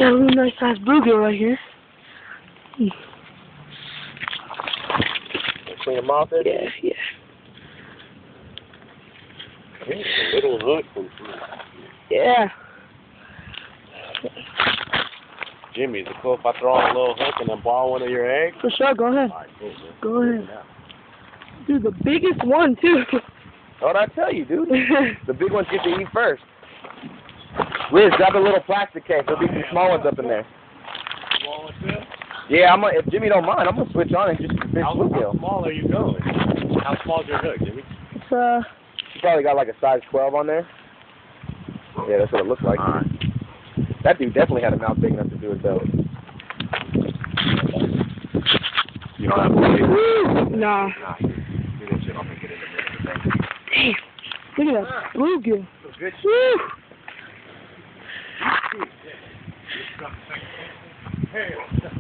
Got a little nice size bluegill right here. Clean them off there? Yeah, yeah. A little hook from Yeah. Jimmy, is it cool if I throw on a little hook and then borrow one of your eggs? For sure, go ahead. Alright, cool, man. Go ahead. Dude, the biggest one, too. What'd I tell you, dude? The big ones get to eat first. Liz, grab a little plastic case. There'll be some small ones up in there. Small one too? Yeah, if Jimmy don't mind, I'm gonna switch on and just fish bluegill. How small are you going? How small is your hook, Jimmy? It's, You probably got like a size 12 on there. Yeah, that's what it looks like. Alright. That dude definitely had a mouth big enough to do it, though. You don't have to wait. nah. Nah, you didn't shit on me. Get in the middle of the thing. Damn. Look at that bluegill. Good. Woo!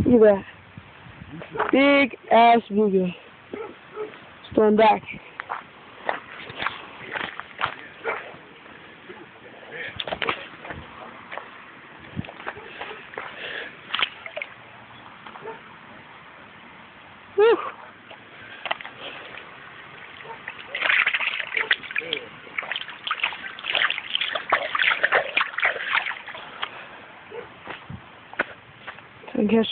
Look at that. Big ass bluegill. Storm back. Woo! I guess.